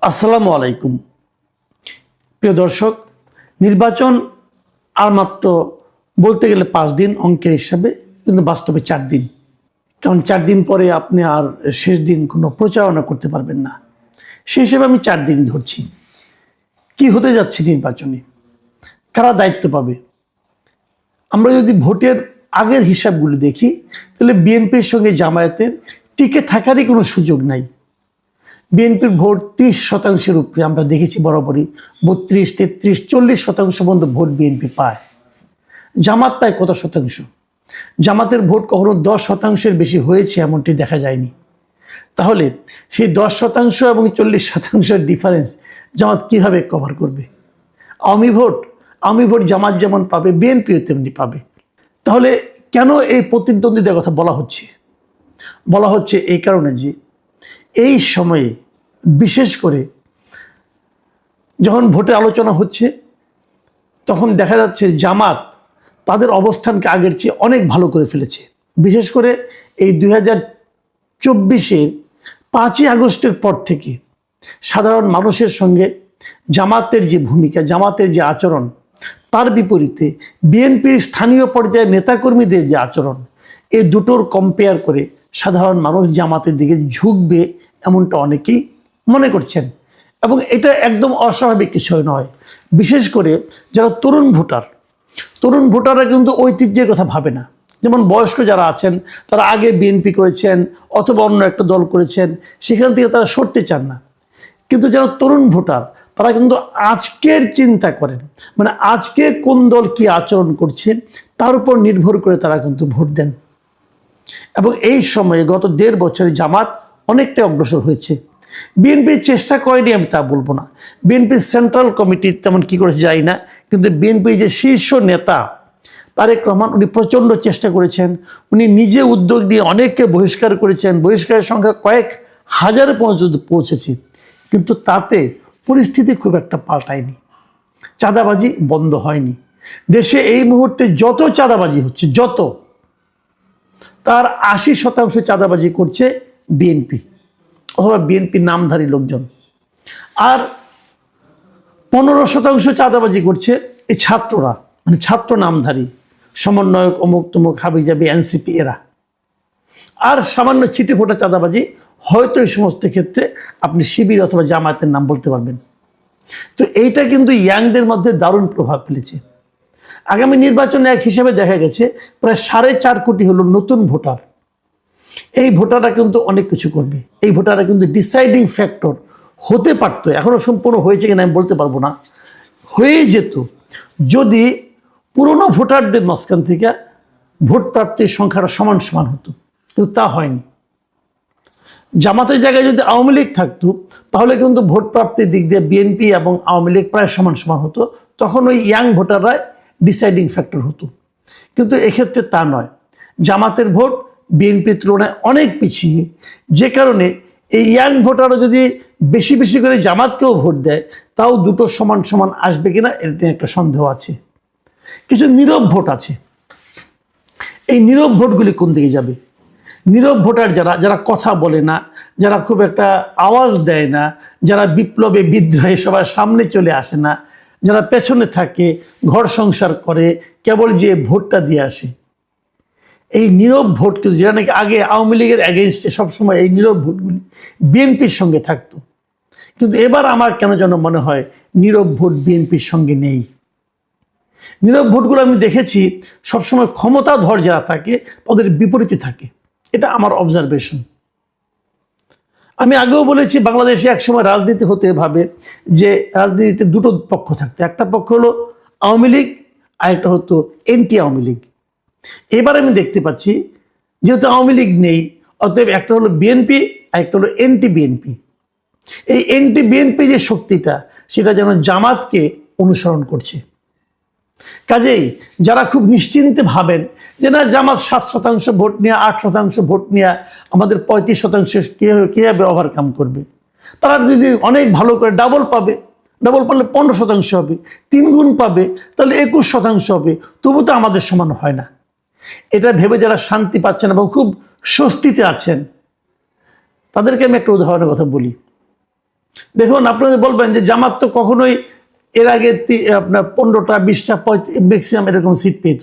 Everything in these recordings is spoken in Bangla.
আসসালামু আলাইকুম প্রিয় দর্শক, নির্বাচন আর মাত্র বলতে গেলে 5 দিন অঙ্কের হিসাবে, কিন্তু বাস্তবে 4 দিন। কারণ 4 দিন পরে আপনি আর শেষ দিন কোনো প্রচারণা করতে পারবেন না। সেই হিসেবে আমি 4 দিনই ধরছি। কি হতে যাচ্ছে নির্বাচনে, কারা দায়িত্ব পাবে? আমরা যদি ভোটের আগের হিসাবগুলো দেখি, তাহলে বিএনপির সঙ্গে জামায়াতের টিকে থাকারই কোনো সুযোগ নাই। বিএনপির ভোট 30% উপরে আমরা দেখেছি বরাবরই, 32, 33, 40% পর্যন্ত ভোট বিএনপি পায়। জামাত পায় কত শতাংশ? জামাতের ভোট কখনো 10%-এর বেশি হয়েছে এমনটি দেখা যায়নি। তাহলে সেই 10% এবং 40%-এর ডিফারেন্স জামাত কিভাবে কভার করবে? আওয়ামী ভোট জামাত যেমন পাবে, বিএনপিও তেমনি পাবে। তাহলে কেন এই প্রতিদ্বন্দ্বিতার কথা বলা হচ্ছে এই কারণে যে এই সময়ে বিশেষ করে যখন ভোটে আলোচনা হচ্ছে, তখন দেখা যাচ্ছে জামাত তাদের অবস্থানকে আগের চেয়ে অনেক ভালো করে ফেলেছে। বিশেষ করে এই 2024-এর 5ই আগস্টের পর থেকে সাধারণ মানুষের সঙ্গে জামাতের যে ভূমিকা, জামাতের যে আচরণ, তার বিপরীতে বিএনপির স্থানীয় পর্যায়ের নেতাকর্মীদের যে আচরণ, এই দুটোর কম্পেয়ার করে সাধারণ মানুষ জামাতের দিকে ঝুঁকবে এমনটা অনেকেই মনে করছেন। এবং এটা একদম অস্বাভাবিক কিছু নয়। বিশেষ করে যারা তরুণ ভোটাররা কিন্তু ঐতিহ্যের কথা ভাবে না। যেমন বয়স্ক যারা আছেন, তারা আগে বিএনপি করেছেন অথবা অন্য একটা দল করেছেন, সেখান থেকে তারা সরতে চান না। কিন্তু যারা তরুণ ভোটার, তারা কিন্তু আজকের চিন্তা করেন, মানে আজকে কোন দল কি আচরণ করছে তার উপর নির্ভর করে তারা কিন্তু ভোট দেন। এবং এই সময়ে গত 1.5 বছরে জামাত অনেকটা অগ্রসর হয়েছে। বিএনপির চেষ্টা করেনি আমি তা বলবো না, বিএনপির সেন্ট্রাল কমিটির তেমন কি করেছে জানি না, কিন্তু বিএনপির যে শীর্ষ নেতা তারেক রহমান, উনি প্রচণ্ড চেষ্টা করেছেন। উনি নিজে উদ্যোগ নিয়ে অনেককে বহিষ্কার করেছেন, বহিষ্কারের সংখ্যা কয়েক হাজারে পর্যন্ত পৌঁছেছে। কিন্তু তাতে পরিস্থিতি খুব একটা পাল্টায়নি, চাঁদাবাজি বন্ধ হয়নি। দেশে এই মুহূর্তে যত চাঁদাবাজি হচ্ছে, তার 80% চাঁদাবাজি করছে বিএনপি অথবা বিএনপির নামধারী লোকজন, আর 15% চাঁদাবাজি করছে এই ছাত্ররা, মানে ছাত্র নামধারী সমন্বয়ক, অমুক তমুক, হাবিজাবি, এনসিপি এরা। আর সামান্য ছিটে ফোটা চাঁদাবাজি হয়তো এই সমস্ত ক্ষেত্রে আপনি শিবির অথবা জামায়াতের নাম বলতে পারবেন। তো এইটা কিন্তু ইয়াংদের মধ্যে দারুণ প্রভাব ফেলেছে। আগামী নির্বাচনে এক হিসাবে দেখা গেছে প্রায় 4.5 কোটি হলো নতুন ভোটার। এই ভোটাররা কিন্তু অনেক কিছু করবে। এই ভোটাররা কিন্তু ডিসাইডিং ফ্যাক্টর হতে পারতো, এখনো সম্পূর্ণ হয়েছে কিনা আমি বলতে পারবো না, হয়ে যেত যদি পুরনো ভোটারদের মাঝখান থেকে ভোট প্রাপ্তির সংখ্যাটা সমান হতো। কিন্তু তা হয়নি। জামাতের জায়গায় যদি আওয়ামী লীগ থাকতো, তাহলে কিন্তু ভোট প্রাপ্তির দিক দিয়ে বিএনপি এবং আওয়ামী লীগ প্রায় সমান হতো। তখন ওই ইয়াং ভোটাররাই ডিসাইডিং ফ্যাক্টর হতো। কিন্তু এক্ষেত্রে তা নয়। জামাতের ভোট বিএনপির তুলনায় অনেক পিছিয়ে, যে কারণে এই ইয়াং ভোটারও যদি বেশি করে জামাতকেও ভোট দেয়, তাও দুটো সমান আসবে কিনা এটা নিয়ে একটা সন্দেহ আছে। কিছু নীরব ভোট আছে। এই নীরব ভোটগুলি কোন দিকে যাবে? নীরব ভোটার যারা কথা বলে না, যারা খুব একটা আওয়াজ দেয় না, যারা বিপ্লবে বিদ্রোহে সবার সামনে চলে আসে না, যারা পেছনে থাকে, ঘর সংসার করে, কেবল যে ভোটটা দিয়ে আসে, এই নীরব ভোট কিন্তু, যেটা নাকি আগে আওয়ামী লীগের অ্যাগেনস্টে সবসময় এই নীরব ভোটগুলি বিএনপির সঙ্গে থাকতো, কিন্তু এবার আমার কেন যেন মনে হয় নীরব ভোট বিএনপির সঙ্গে নেই। নীরব ভোটগুলো আমি দেখেছি সবসময় ক্ষমতাধর যারা থাকে তাদের বিপরীতে থাকে। এটা আমার অবজারভেশন। আমি আগেও বলেছি, বাংলাদেশে একসময় রাজনীতি হতে ভাবে যে রাজনীতিতে দুটো পক্ষ থাকতো। একটা পক্ষ হলো আওয়ামী লীগ, আর একটা হতো এন্টি আওয়ামী লীগ। এবার আমি দেখতে পাচ্ছি যেহেতু আওয়ামী লীগ নেই, অতএব একটা হলো বিএনপি আর একটা হলো এন্টি বিএনপি। এই এন্টি বিএনপি যে শক্তিটা, সেটা যেন জামাতকে অনুসরণ করছে। কাজেই যারা খুব নিশ্চিন্তে ভাবেন যে না, জামাত 7% ভোট নিয়ে, 8% ভোট নিয়ে আমাদের 35% কীভাবে ওভারকাম করবে, তারা যদি অনেক ভালো করে ডাবল পারলে 15% হবে, 3 গুণ পাবে, তাহলে 21% হবে, তবু তো আমাদের সমান হয় না। এটা ভেবে যারা শান্তি পাচ্ছেন এবং খুব স্বস্তিতে আছেন, তাদেরকে আমি একটা উদাহরণের কথা বলি। দেখুন, আপনাদের বলবেন যে জামাত তো কখনোই এর আগে আপনার 15টা 20টা ম্যাক্সিমাম এরকম সিট পেত,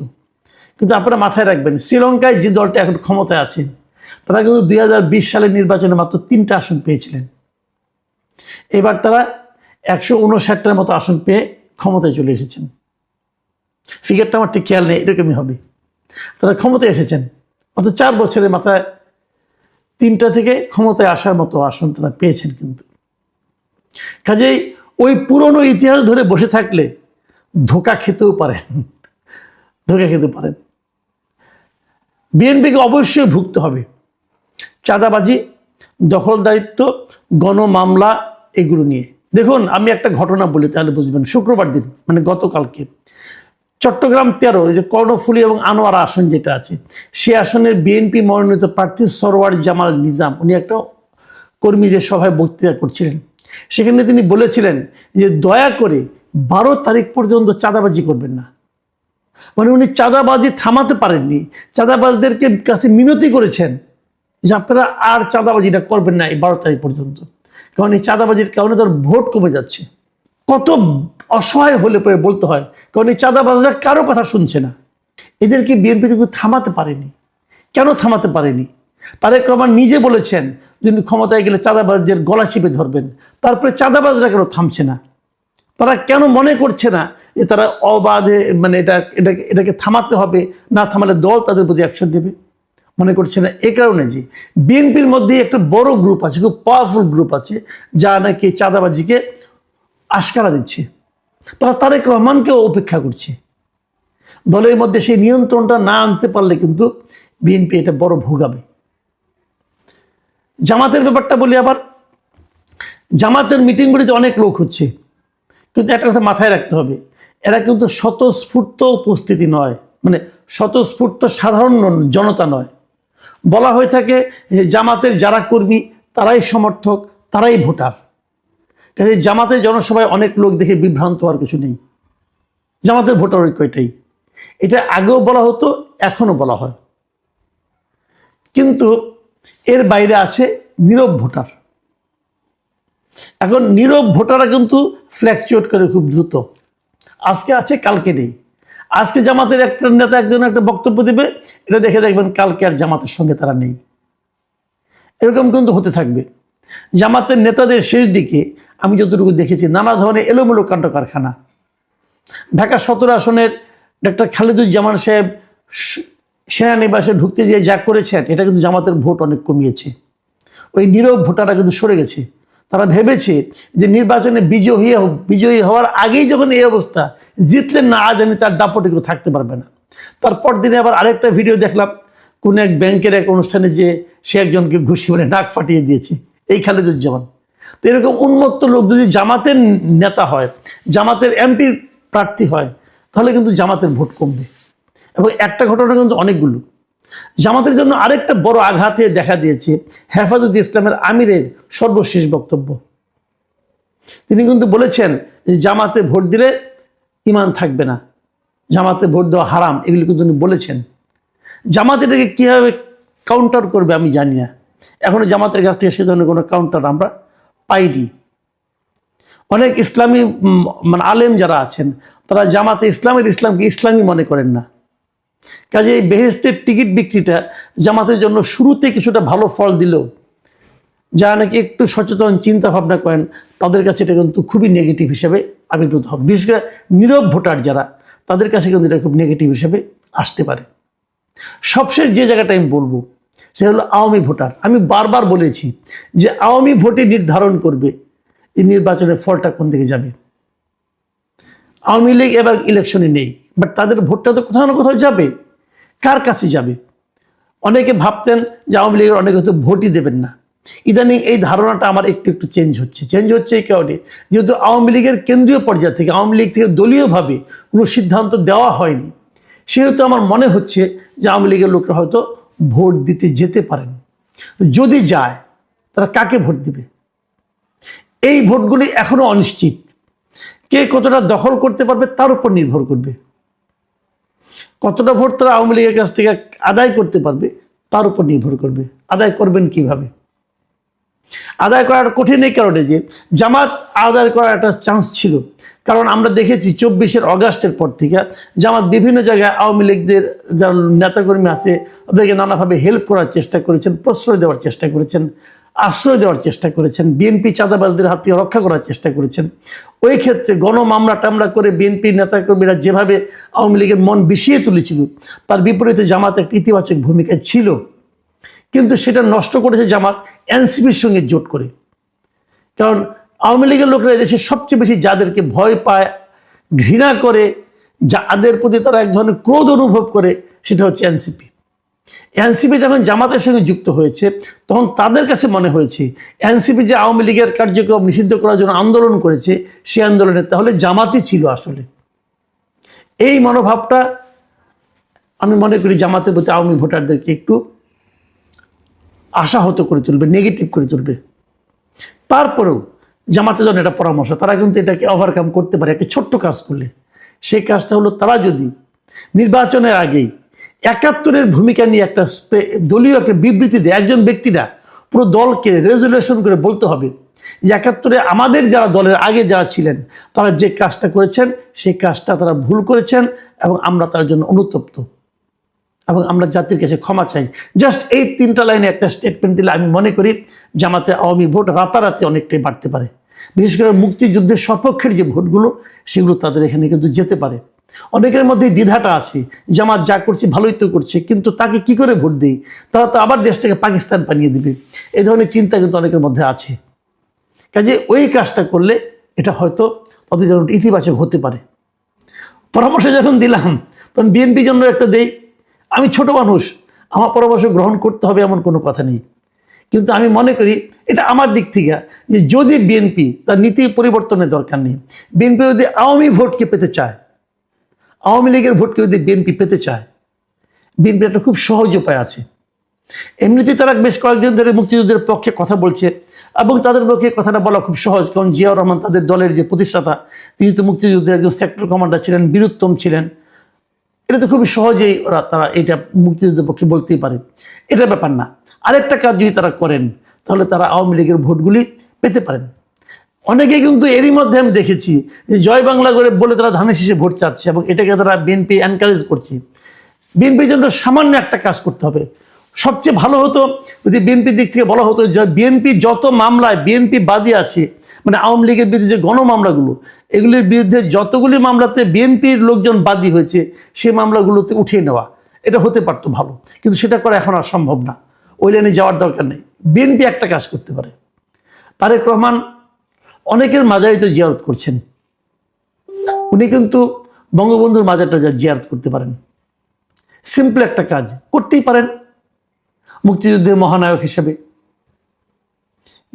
কিন্তু আপনারা মাথায় রাখবেন শ্রীলঙ্কায় যে দলটা এখন ক্ষমতায় আছে তারা কিন্তু 2020 সালের নির্বাচনে মাত্র 3টা আসন পেয়েছিলেন। এবার তারা 159টার মতো আসন পেয়ে ক্ষমতায় চলে এসেছেন। ফিগারটা আমার ঠিক খেয়াল নেই, এরকমই হবে। তারা ক্ষমতায় এসেছেন অত 4 বছরের মাথায় 3টা থেকে ক্ষমতায় আসার মতো আসন তারা পেয়েছেন। কিন্তু কাজেই ওই পুরনো ইতিহাস ধরে বসে থাকলে ধোঁকা খেতেও পারেন, ধোঁকা খেতে পারেন। বিএনপিকে অবশ্যই ভুগতে হবে চাঁদাবাজি, দখলদারিত্ব, গণমামলা এগুলো নিয়ে। দেখুন, আমি একটা ঘটনা বলি তাহলে বুঝবেন। শুক্রবার দিন মানে গতকালকে চট্টগ্রাম 13 যে কর্ণফুলী এবং আনোয়ারা আসন যেটা আছে, সে আসনের বিএনপি মনোনীত প্রার্থী সরওয়ার জামাল নিজাম উনি একটা কর্মীদের সভায় বক্তৃতা করছিলেন। সেখানে তিনি বলেছিলেন যে দয়া করে 12 তারিখ পর্যন্ত চাঁদাবাজি করবেন না। মানে উনি চাঁদাবাজি থামাতে পারেননি, চাঁদাবাজদেরকে কাছে মিনতি করেছেন যে আপনারা আর চাঁদাবাজিটা করবেন না এই 12 তারিখ পর্যন্ত, কারণ এই চাঁদাবাজির কারণে তার ভোট কমে যাচ্ছে। কত অসহায় হলে পরে বলতে হয়, কারণ এই চাঁদাবাজরা কারো কথা শুনছে না। এদেরকে বিএনপি কিন্তু থামাতে পারেনি। কেন থামাতে পারেনি? তারেক রহমান নিজে বলেছেন যিনি ক্ষমতায় গেলে চাঁদাবাজদের গলা চিপে ধরবেন। তারপরে চাঁদাবাজরা কেন থামছে না? তারা কেন মনে করছে না যে তারা অবাধে মানে এটাকে থামাতে হবে, না থামালে দল তাদের প্রতি অ্যাকশন নেবে? মনে করছে না এ কারণে যে বিএনপির মধ্যে একটা বড় গ্রুপ আছে, খুব পাওয়ারফুল গ্রুপ আছে, যা নাকি চাঁদাবাজিকে আশকারা দিচ্ছে। তারা তারেক রহমানকেও উপেক্ষা করছে। দলের মধ্যে সেই নিয়ন্ত্রণটা না আনতে পারলে কিন্তু বিএনপি এটা বড় ভোগাবে। জামাতের ব্যাপারটা বলি আবার। জামাতের মিটিংগুলিতে অনেক লোক হচ্ছে, কিন্তু একটা কথা মাথায় রাখতে হবে, এরা কিন্তু স্বতঃস্ফূর্ত উপস্থিতি নয়, মানে স্বতঃস্ফূর্ত সাধারণ জনতা নয়। বলা হয়ে থাকে যে জামাতের যারা কর্মী তারাই সমর্থক, তারাই ভোটার। কাজে জামাতের জনসভায় অনেক লোক দেখে বিভ্রান্ত হওয়ার কিছু নেই। জামাতের ভোটার ঐক্য এটাই। এটা আগেও বলা হতো, এখনো বলা হয়। কিন্তু এর বাইরে আছে নীরব ভোটার। এখন নীরব ভোটাররা কিন্তু ফ্ল্যাকচুয়েট করে খুব দ্রুত, আজকে আছে কালকে নেই। আজকে জামাতের একটা নেতা একজন একটা বক্তব্য দেবে, এটা দেখে দেখবেন কালকে আর জামাতের সঙ্গে তারা নেই। এরকম কিন্তু হতে থাকবে। জামাতের নেতাদের শেষ দিকে আমি যতটুকু দেখেছি নানা ধরনের এলোমেলো কাণ্ড কারখানা। ঢাকা 17 আসনের ডক্টর খালেদুজ্জামান সাহেব সেনানিবাসে ঢুকতে গিয়ে যা করেছেন, এটা কিন্তু জামাতের ভোট অনেক কমিয়েছে। ওই নীরব ভোটাররা কিন্তু সরে গেছে। তারা ভেবেছে যে নির্বাচনে বিজয়ী হওয়ার আগেই যখন এই অবস্থা, জিতলেন না জানি তার দাপটে কেউ থাকতে পারবে না। তারপর দিনে আবার আরেকটা ভিডিও দেখলাম, কোন এক ব্যাংকের এক অনুষ্ঠানে যে সে একজনকে ঘুষি মানে নাক ফাটিয়ে দিয়েছে, এই খালেদুজ্জামান। তো এরকম উন্মত্ত লোক যদি জামাতের নেতা হয়, জামাতের এমপি প্রার্থী হয়, তাহলে কিন্তু জামাতের ভোট কমবে। এবং একটা ঘটনা কিন্তু অনেকগুলো। জামাতের জন্য আরেকটা বড় আঘাতে দেখা দিয়েছে হেফাজতে ইসলামের আমিরের সর্বশেষ বক্তব্য। তিনি কিন্তু বলেছেন যে জামাতে ভোট দিলে ঈমান থাকবে না, জামাতে ভোট দেওয়া হারাম, এগুলি কিন্তু তিনি বলেছেন। জামাত এটাকে কীভাবে কাউন্টার করবে আমি জানি না। এখনো জামাতের কাছ থেকে সে ধরনের কোনো কাউন্টার আমরা পাইনি। অনেক ইসলামী মানে আলেম যারা আছেন তারা জামাতে ইসলামকে ইসলামী মনে করেন না। কাজে এই বেহেশতের টিকিট বিক্রিটা জামাতের জন্য শুরুতে কিছুটা ভালো ফল দিলেও যারা নাকি একটু সচেতন চিন্তা ভাবনা করেন তাদের কাছে এটা কিন্তু খুবই নেগেটিভ হিসেবে আবির্ভূত হবে। বিশেষ করে নীরব ভোটার যারা, তাদের কাছে কিন্তু এটা খুব নেগেটিভ হিসেবে আসতে পারে। সবশেষ যে জায়গাটা আমি বলবো সেটা হলো আওয়ামী ভোটার। আমি বারবার বলেছি যে আওয়ামী ভোটই নির্ধারণ করবে এই নির্বাচনের ফলটা কোন দিকে যাবে। আওয়ামী লীগ এবার ইলেকশনে নেই, বাট তাদের ভোটটা তো কোথাও না কোথাও যাবে। কার কাছে যাবে? অনেকে ভাবতেন যে আওয়ামী লীগের অনেকে হয়তো ভোটই দেবেন না। ইদানিং এই ধারণাটা আমার একটু একটু চেঞ্জ হচ্ছে এই কারণে, যেহেতু আওয়ামী লীগের কেন্দ্রীয় পর্যায় থেকে, আওয়ামী লীগ থেকে দলীয়ভাবে কোনো সিদ্ধান্ত দেওয়া হয়নি, সেহেতু আমার মনে হচ্ছে যে আওয়ামী লীগের লোকরা হয়তো ভোট দিতে যেতে পারেন। যদি যায় তারা কাকে ভোট দিবে? এই ভোটগুলি এখনো অনিশ্চিত। কে কতটা দখল করতে পারবে তার উপর নির্ভর করবে। কতটা ভোট তারা আওয়ামী লীগের কাছ থেকে আদায় করতে পারবে তার উপর নির্ভর করবে। আদায় করবেন কিভাবে? আদায় করার কঠিন এই কারণে যে জামাত আদায় করার একটা চান্স ছিল, কারণ আমরা দেখেছি 24 অগাস্টের পর থেকে জামাত বিভিন্ন জায়গায় আওয়ামী লীগদের যারা নেতাকর্মী আছে তাদেরকে নানাভাবে হেল্প করার চেষ্টা করেছেন, প্রশ্রয় দেওয়ার চেষ্টা করেছেন, আশ্রয় দেওয়ার চেষ্টা করেছেন, বিএনপি চাঁদাবাজদের হাত থেকে রক্ষা করার চেষ্টা করেছেন। ওই ক্ষেত্রে গণমামলা টামলা করে বিএনপি নেতাকর্মীরা যেভাবে আওয়ামী লীগের মন বিষিয়ে তুলেছিল, তার বিপরীতে জামাত একটা ইতিবাচক ভূমিকা ছিল। কিন্তু সেটা নষ্ট করেছে জামাত এনসিপির সঙ্গে জোট করে। কারণ আওয়ামী লীগের লোকেরা দেশে সবচেয়ে বেশি যাদেরকে ভয় পায়, ঘৃণা করে, যাদের প্রতি তারা এক ধরনের ক্রোধ অনুভব করে, সেটা হচ্ছে এনসিপি। এনসিপি যখন জামাতের সঙ্গে যুক্ত হয়েছে তখন তাদের কাছে মনে হয়েছে এনসিপি যে আওয়ামী লীগের কার্যক্রম নিষিদ্ধ করার জন্য আন্দোলন করেছে, সেই আন্দোলনে তাহলে জামাতই ছিল আসলে। এই মনোভাবটা আমি মনে করি জামাতের প্রতি আওয়ামী ভোটারদেরকে একটু আশাহত করে তুলবে, নেগেটিভ করে তুলবে। তারপরেও জামাতের জন্য এটা পরামর্শ, তারা কিন্তু এটাকে ওভারকাম করতে পারে একটা ছোট্ট কাজ করলে। সেই কাজটা হলো তারা যদি নির্বাচনের আগেই 71-এর ভূমিকা নিয়ে একটা দলীয় একটা বিবৃতি দেয়, একজন ব্যক্তিরা পুরো দলকে রেজুলেশন করে বলতে হবে যে 71-এ আমাদের যারা দলের আগে যারা ছিলেন তারা যে কাজটা করেছেন সেই কাজটা তারা ভুল করেছেন এবং আমরা তার জন্য অনুতপ্ত এবং আমরা জাতির কাছে ক্ষমা চাই। জাস্ট এই 3টা লাইনে একটা স্টেটমেন্ট দিলে আমি মনে করি জামাতে আওয়ামী ভোট রাতারাতি অনেকটাই বাড়তে পারে। বিশেষ করে মুক্তিযুদ্ধের সপক্ষের যে ভোটগুলো সেগুলো তাদের এখানে কিন্তু যেতে পারে। অনেকের মধ্যে দ্বিধাটা আছে, জামাত যা করছে ভালোই তো করছে, কিন্তু তাকে কি করে ভোট দেই, তারা তো আবার দেশটাকে পাকিস্তান বানিয়ে দেবে, এই ধরনের চিন্তা কিন্তু অনেকের মধ্যে আছে। কাজে ওই কাজটা করলে এটা হয়তো তাদের জন্য ইতিবাচক হতে পারে। পরামর্শ যখন দিলাম তখন বিএনপির জন্য একটা দেই। আমি ছোট মানুষ, আমার পরামর্শ গ্রহণ করতে হবে এমন কোনো কথা নেই, কিন্তু আমি মনে করি এটা আমার দিক থেকে যে যদি বিএনপি তার নীতি পরিবর্তনের দরকার নেই, বিএনপি যদি আওয়ামী ভোটকে পেতে চায়, আওয়ামী লীগের ভোটকে যদি বিএনপি পেতে চায়, বিএনপির একটা খুব সহজ উপায় আছে। এমনিতেই তারা বেশ কয়েকদিন ধরে মুক্তিযুদ্ধের পক্ষে কথা বলছে এবং তাদের পক্ষে কথাটা বলা খুব সহজ, কারণ জিয়াউর রহমান তাদের দলের যে প্রতিষ্ঠাতা, তিনি তো মুক্তিযুদ্ধের একজন সেক্টর কমান্ডার ছিলেন, বীরুত্তম ছিলেন। এটা তো খুবই সহজেই তারা এটা মুক্তিযুদ্ধের পক্ষে বলতেই পারে, এটা ব্যাপার না। আরেকটা কাজ যদি তারা করেন তাহলে তারা আওয়ামী লীগের ভোটগুলি পেতে পারেন। অনেকে কিন্তু এরই মধ্যে আমি দেখেছি যে জয় বাংলা করে বলে তারা ধানের শীষে ভোট চাচ্ছে এবং এটাকে তারা বিএনপি এনকারেজ করছে। বিএনপির জন্য সামান্য একটা কাজ করতে হবে। সবচেয়ে ভালো হতো যদি বিএনপির দিক থেকে বলা হতো যে বিএনপি যত মামলায় বিএনপি বাদী আছে, মানে আওয়ামী লীগের বিরুদ্ধে যে গণমামলাগুলো, এগুলির বিরুদ্ধে যতগুলি মামলাতে বিএনপির লোকজন বাদী হয়েছে সেই মামলাগুলোতে উঠিয়ে নেওয়া, এটা হতে পারতো ভালো, কিন্তু সেটা করা এখন আর সম্ভব না। ওই লাইনে যাওয়ার দরকার নেই। বিএনপি একটা কাজ করতে পারে, তারেক রহমান অনেকের মাজারই তো জিয়ারত করছেন, উনি কিন্তু বঙ্গবন্ধুর মাজারটা যা জিয়ারত করতে পারেন। সিম্পল একটা কাজ করতেই পারেন মুক্তিযুদ্ধের মহানায়ক হিসেবে।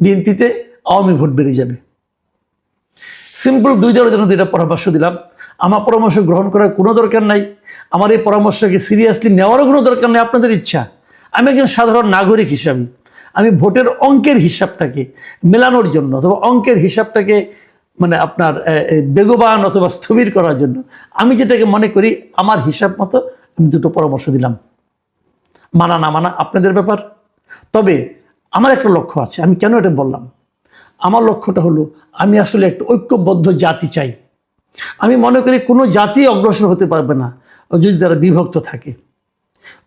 বিএনপিতে আওয়ামী ভোট বেড়ে যাবে। সিম্পল দুই দলের জন্য দুইটা পরামর্শ দিলাম। আমার পরামর্শ গ্রহণ করার কোনো দরকার নাই, আমার এই পরামর্শকে সিরিয়াসলি নেওয়ারও কোনো দরকার নেই, আপনাদের ইচ্ছা। আমি একজন সাধারণ নাগরিক হিসাবে আমি ভোটের অঙ্কের হিসাবটাকে মেলানোর জন্য অথবা অঙ্কের হিসাবটাকে মানে আপনার বেগবান অথবা স্থবির করার জন্য আমি যেটাকে মনে করি আমার হিসাব মতো আমি দুটো পরামর্শ দিলাম। মানা না মানা আপনাদের ব্যাপার। তবে আমার একটা লক্ষ্য আছে। আমি কেন এটা বললাম? আমার লক্ষ্যটা হলো আমি আসলে একটা ঐক্যবদ্ধ জাতি চাই। আমি মনে করি কোনো জাতি অগ্রসর হতে পারবে না যদি তারা বিভক্ত থাকে।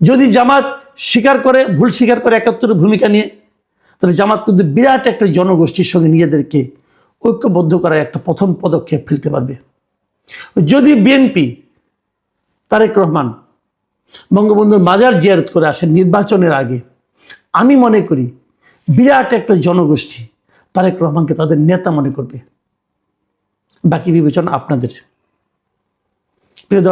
যদি জামাত স্বীকার করে, ভুল স্বীকার করে 71-এর ভূমিকা নিয়ে, তাহলে জামাত কিন্তু বিরাট একটা জনগোষ্ঠীর সঙ্গে নিজেদেরকে ঐক্যবদ্ধ করার একটা প্রথম পদক্ষেপ ফেলতে পারবে। যদি বিএনপি তারেক রহমান বঙ্গবন্ধুর মাজার জিয়ারত করে আসেন নির্বাচনের আগে, আমি মনে করি বিরাট একটা জনগোষ্ঠী তারেক রহমানকে তাদের নেতা মনে করবে। বাকি বিবেচনা আপনাদের। প্রিয়